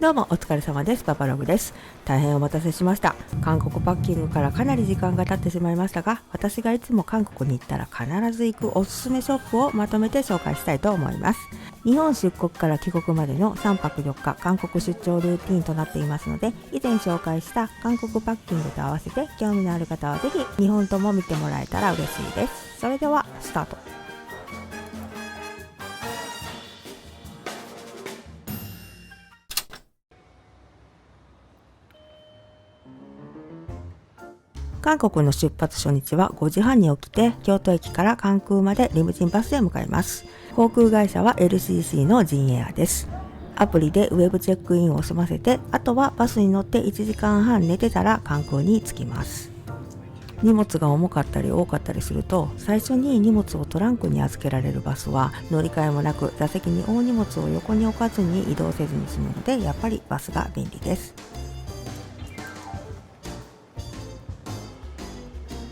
どうもお疲れ様です。パパログです。大変お待たせしました。韓国パッキングからかなり時間が経ってしまいましたが、私がいつも韓国に行ったら必ず行くおすすめショップをまとめて紹介したいと思います。日本出国から帰国までの3泊4日韓国出張ルーティンとなっていますので、以前紹介した韓国パッキングと合わせて興味のある方はぜひ2本とも見てもらえたら嬉しいです。それではスタート。韓国の出発初日は5時半に起きて、京都駅から関空までリムジンバスで向かいます。航空会社は LCC のジンエアです。アプリでウェブチェックインを済ませて、あとはバスに乗って1時間半寝てたら関空に着きます。荷物が重かったり多かったりすると、最初に荷物をトランクに預けられるバスは乗り換えもなく座席に大荷物を横に置かずに移動せずに済むので、やっぱりバスが便利です。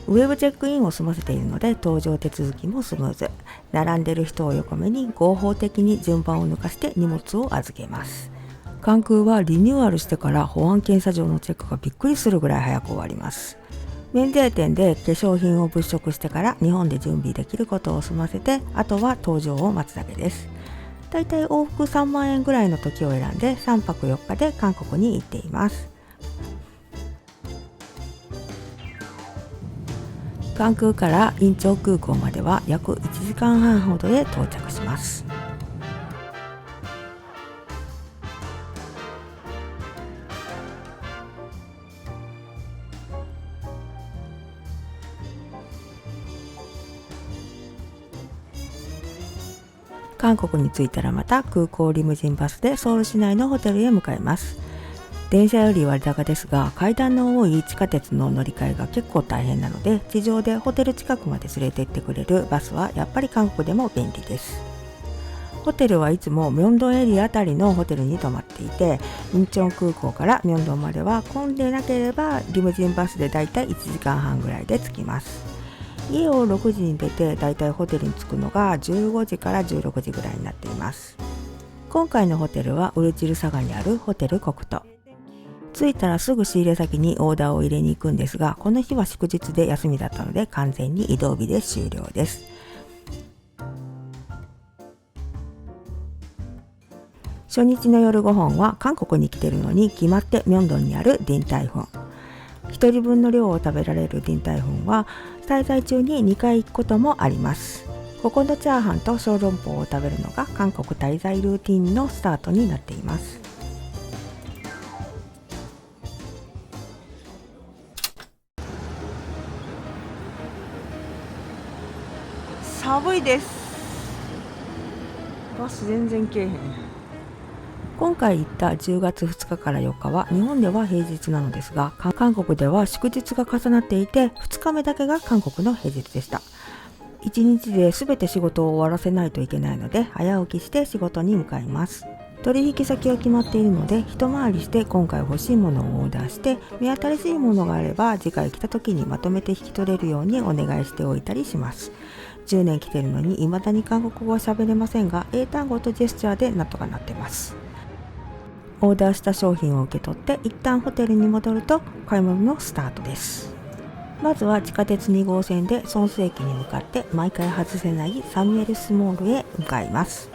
ウェブチェックインを済ませているので搭乗手続きもスムーズ。並んでる人を横目に合法的に順番を抜かして荷物を預けます。関空はリニューアルしてから保安検査場のチェックがびっくりするぐらい早く終わります。免税店で化粧品を物色してから日本で準備できることを済ませて、あとは搭乗を待つだけです。だいたい往復3万円ぐらいの時を選んで3泊4日で韓国に行っています。関空からインチョン空港までは約1時間半ほどで到着します。韓国に着いたらまた空港リムジンバスでソウル市内のホテルへ向かいます。電車より割高ですが、階段の多い地下鉄の乗り換えが結構大変なので、地上でホテル近くまで連れて行ってくれるバスはやっぱり韓国でも便利です。ホテルはいつもミョンドンエリアあたりのホテルに泊まっていて、インチョン空港からミョンドンまでは混んでなければリムジンバスでだいたい1時間半ぐらいで着きます。家を6時に出てだいたいホテルに着くのが15時から16時ぐらいになっています。今回のホテルはウルチルサガにあるホテルコクト。着いたらすぐ仕入れ先にオーダーを入れに行くんですが、この日は祝日で休みだったので完全に移動日で終了です。初日の夜ご飯は韓国に来てるのに決まってミョンドンにあるディンタイフン。1人分の量を食べられるディンタイフンは滞在中に2回行くこともあります。ここのチャーハンと小籠包を食べるのが韓国滞在ルーティンのスタートになっています。寒いです。バス全然けえへん。今回行った10月2日から4日は日本では平日なのですが、韓国では祝日が重なっていて2日目だけが韓国の平日でした。1日で全て仕事を終わらせないといけないので早起きして仕事に向かいます。取引先は決まっているので一回りして今回欲しいものをオーダーして、目新しいものがあれば次回来た時にまとめて引き取れるようにお願いしておいたりします。10年来てるのに未だに韓国語は喋れませんが、英単語とジェスチャーでなんとかなってます。オーダーした商品を受け取って一旦ホテルに戻ると買い物のスタートです。まずは地下鉄2号線でソンス駅に向かって毎回外せないサミュエルスモールへ向かいます。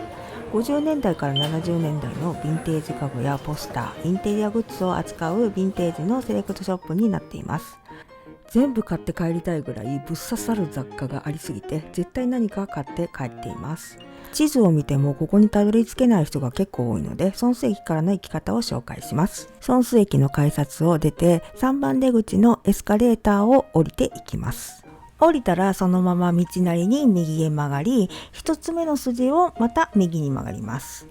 50年代から70年代のヴィンテージ家具やポスター、インテリアグッズを扱うヴィンテージのセレクトショップになっています。全部買って帰りたいぐらいぶっ刺さる雑貨がありすぎて絶対何か買って帰っています。地図を見てもここにたどり着けない人が結構多いので、ソンス駅からの行き方を紹介します。ソンス駅の改札を出て3番出口のエスカレーターを降りていきます。降りたらそのまま道なりに右へ曲がり、一つ目の筋をまた右に曲がります。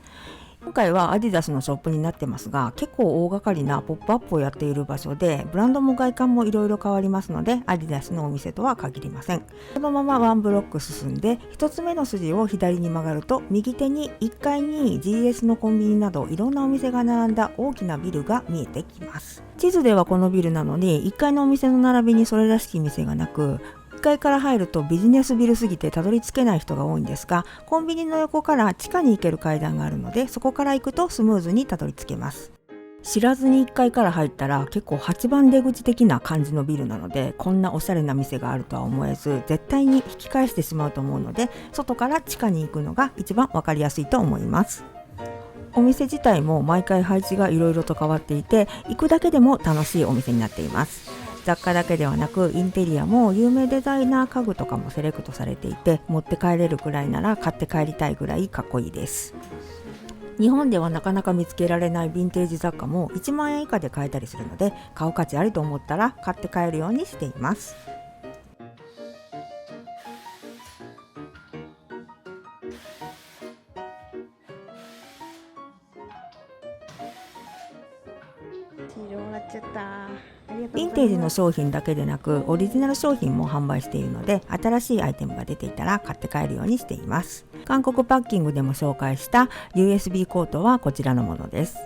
今回はアディダスのショップになってますが、結構大掛かりなポップアップをやっている場所で、ブランドも外観もいろいろ変わりますので、アディダスのお店とは限りません。そのままワンブロック進んで、一つ目の筋を左に曲がると、右手に1階に GS のコンビニなどいろんなお店が並んだ大きなビルが見えてきます。地図ではこのビルなのに、1階のお店の並びにそれらしき店がなく、1階から入るとビジネスビルすぎてたどり着けない人が多いんですが、コンビニの横から地下に行ける階段があるので、そこから行くとスムーズにたどり着けます。知らずに1階から入ったら結構8番出口的な感じのビルなので、こんなおしゃれな店があるとは思えず、絶対に引き返してしまうと思うので、外から地下に行くのが一番分かりやすいと思います。お店自体も毎回配置がいろいろと変わっていて、行くだけでも楽しいお店になっています。雑貨だけではなくインテリアも有名デザイナー家具とかもセレクトされていて、持って帰れるくらいなら買って帰りたいぐらいかっこいいです。日本ではなかなか見つけられないヴィンテージ雑貨も1万円以下で買えたりするので、買う価値あると思ったら買って帰るようにしています。ヴィンテージの商品だけでなくオリジナル商品も販売しているので、新しいアイテムが出ていたら買って帰るようにしています。韓国パッキングでも紹介した USB コートはこちらのものです。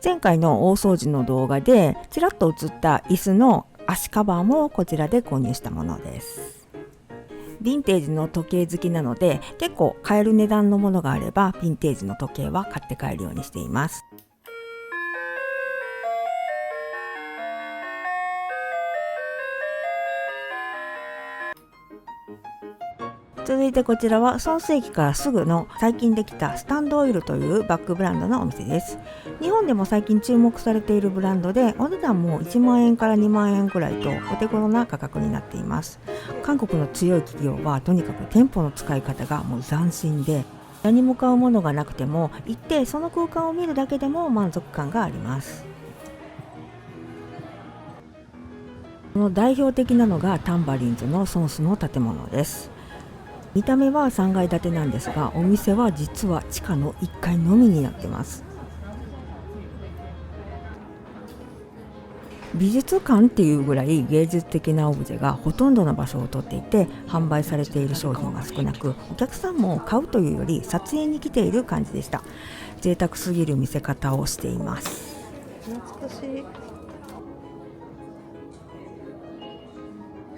前回の大掃除の動画でちらっと映った椅子の足カバーもこちらで購入したものです。ヴィンテージの時計好きなので、結構買える値段のものがあればヴィンテージの時計は買って帰るようにしています。続いてこちらは孫水駅からすぐの最近できたスタンドオイルというバッグブランドのお店です。日本でも最近注目されているブランドで、お値段も1万円から2万円くらいとお手頃な価格になっています。韓国の強い企業はとにかく店舗の使い方がもう斬新で、何も買うものがなくても行ってその空間を見るだけでも満足感があります。その代表的なのがタンバリンズのソンスの建物です。見た目は3階建てなんですが、お店は実は地下の1階のみになってます。美術館っていうぐらい芸術的なオブジェがほとんどの場所を取っていて、販売されている商品が少なく、お客さんも買うというより撮影に来ている感じでした。贅沢すぎる見せ方をしています。懐かしい。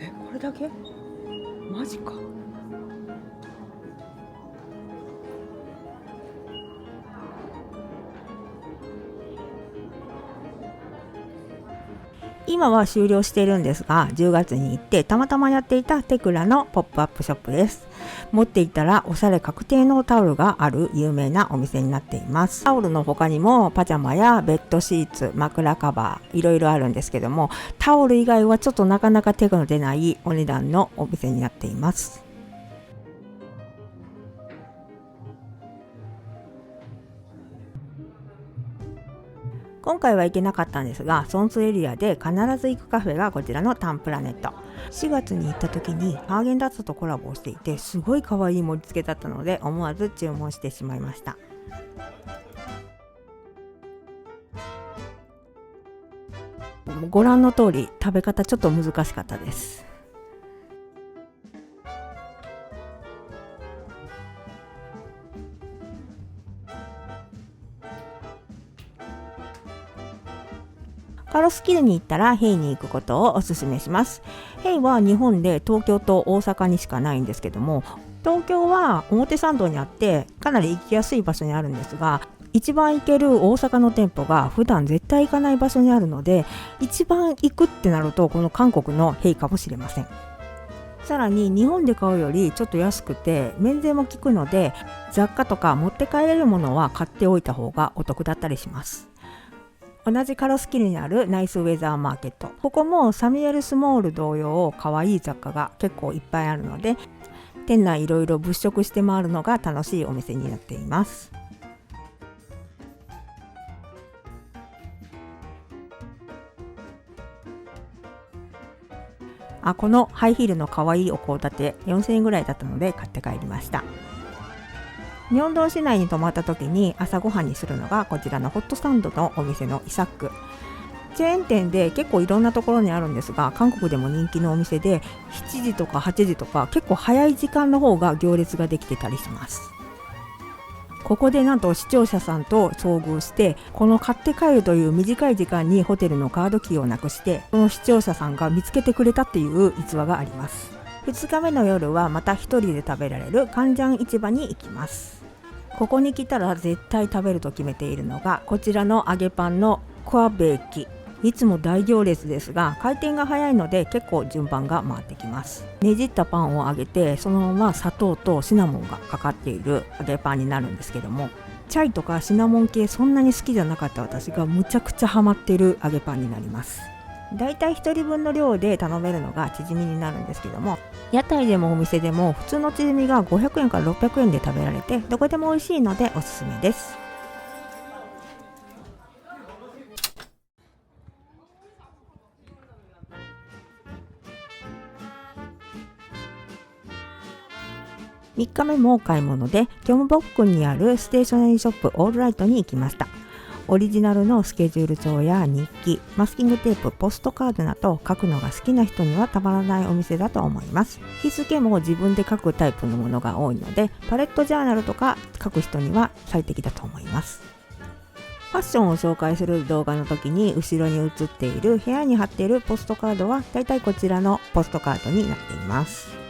これだけ？マジか。今は終了しているんですが、10月に行ってたまたまやっていたテクラのポップアップショップです。持っていったらおしゃれ確定のタオルがある有名なお店になっています。タオルの他にもパジャマやベッドシーツ、枕カバー、いろいろあるんですけども、タオル以外はちょっとなかなか手が出ないお値段のお店になっています。今回は行けなかったんですが、ソンスエリアで必ず行くカフェがこちらのタンプラネット。4月に行った時にハーゲンダッツとコラボをしていて、すごい可愛い盛り付けだったので思わず注文してしまいました。ご覧の通り食べ方ちょっと難しかったです。カロスキルに行ったらヘイに行くことをおすすめします。ヘイは日本で東京と大阪にしかないんですけども、東京は表参道にあってかなり行きやすい場所にあるんですが、一番行ける大阪の店舗が普段絶対行かない場所にあるので、一番行くってなるとこの韓国のヘイかもしれません。さらに日本で買うよりちょっと安くて免税も効くので、雑貨とか持って帰れるものは買っておいた方がお得だったりします。同じカロスキルにあるナイスウェザーマーケット、ここもサミュエル・スモール同様可愛い雑貨が結構いっぱいあるので、店内いろいろ物色して回るのが楽しいお店になっています。このハイヒールの可愛いお香立て4000円ぐらいだったので買って帰りました。ミョンドン市内に泊まった時に朝ごはんにするのがこちらのホットサンドのお店のイサック。チェーン店で結構いろんなところにあるんですが、韓国でも人気のお店で7時とか8時とか結構早い時間の方が行列ができてたりします。ここでなんと視聴者さんと遭遇して、この買って帰るという短い時間にホテルのカードキーをなくして、その視聴者さんが見つけてくれたっていう逸話があります。2日目の夜はまた一人で食べられるカンジャン市場に行きます。ここに来たら絶対食べると決めているのがこちらの揚げパンのクアベーキ、いつも大行列ですが回転が早いので結構順番が回ってきます。ねじったパンを揚げてそのまま砂糖とシナモンがかかっている揚げパンになるんですけども、チャイとかシナモン系そんなに好きじゃなかった私がむちゃくちゃハマっている揚げパンになります。だいたい1人分の量で頼めるのがチヂミになるんですけども、屋台でもお店でも普通のチヂミが500円から600円で食べられてどこでも美味しいのでおすすめです。3日目もお買い物でキョムボックンにあるステーショナリーショップオールライトに行きました。オリジナルのスケジュール帳や日記、マスキングテープ、ポストカードなど書くのが好きな人にはたまらないお店だと思います。日付も自分で書くタイプのものが多いのでパレットジャーナルとか書く人には最適だと思います。ファッションを紹介する動画の時に後ろに映っている部屋に貼っているポストカードはだいたいこちらのポストカードになっています。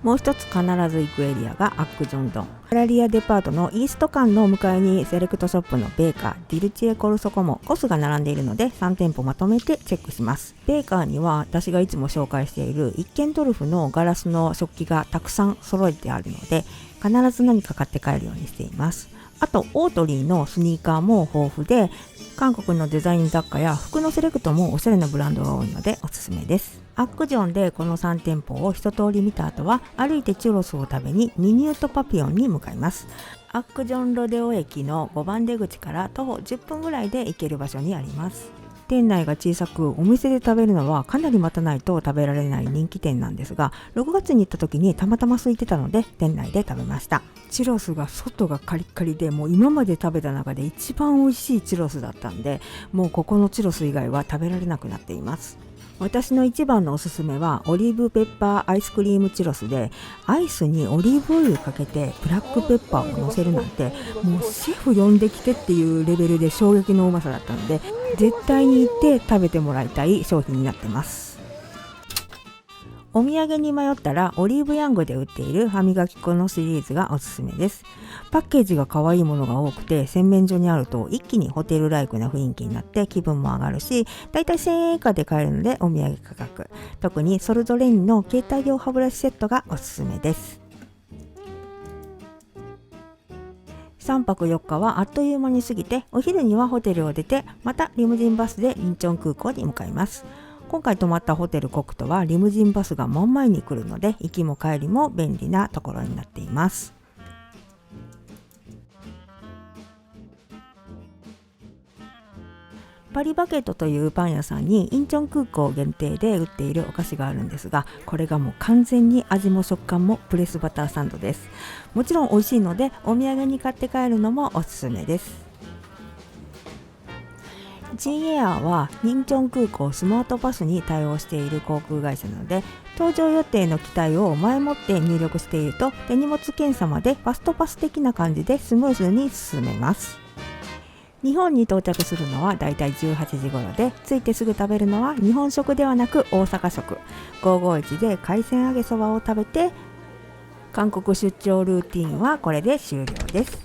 もう一つ必ず行くエリアがアックジョンドン。カラリアデパートのイースト間の向かいにセレクトショップのベーカー、ディルチエコルソコモ、コスが並んでいるので3店舗まとめてチェックします。ベーカーには私がいつも紹介している一見トルフのガラスの食器がたくさん揃えてあるので必ず何か買って帰るようにしています。あとオートリーのスニーカーも豊富で韓国のデザイン雑貨や服のセレクトもおしゃれなブランドが多いのでおすすめです。アックジョンでこの3店舗を一通り見た後は歩いてチュロスを食べにミニュートパピオンに向かいます。アックジョンロデオ駅の5番出口から徒歩10分ぐらいで行ける場所にあります。店内が小さくお店で食べるのはかなり待たないと食べられない人気店なんですが、6月に行った時にたまたま空いてたので店内で食べました。チュロスが外がカリッカリでもう今まで食べた中で一番美味しいチュロスだったんで、もうここのチュロス以外は食べられなくなっています。私の一番のおすすめはオリーブペッパーアイスクリームチュロスで、アイスにオリーブオイルかけてブラックペッパーを乗せるなんてもうシェフ呼んできてっていうレベルで衝撃のうまさだったので絶対に行って食べてもらいたい商品になってます。お土産に迷ったらオリーブヤングで売っている歯磨き粉のシリーズがおすすめです。パッケージが可愛いものが多くて洗面所にあると一気にホテルライクな雰囲気になって気分も上がるし、だいたい1000円以下で買えるのでお土産価格、特にソルトレインの携帯用歯ブラシセットがおすすめです。3泊4日はあっという間に過ぎて、お昼にはホテルを出てまたリムジンバスでインチョン空港に向かいます。今回泊まったホテルコクトはリムジンバスが真ん前に来るので行きも帰りも便利なところになっています。パリバケットというパン屋さんにインチョン空港限定で売っているお菓子があるんですが、これがもう完全に味も食感もプレスバターサンドです。もちろん美味しいのでお土産に買って帰るのもおすすめです。ジンエアはインチョン空港スマートパスに対応している航空会社なので、搭乗予定の機体を前もって入力していると手荷物検査までファストパス的な感じでスムーズに進めます。日本に到着するのはだいたい18時頃で、着いてすぐ食べるのは日本食ではなく大阪食、551で海鮮揚げそばを食べて、韓国出張ルーティンはこれで終了です。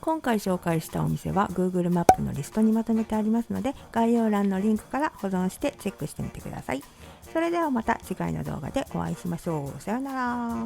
今回紹介したお店は Google マップのリストにまとめてありますので、概要欄のリンクから保存してチェックしてみてください。それではまた次回の動画でお会いしましょう。さようなら。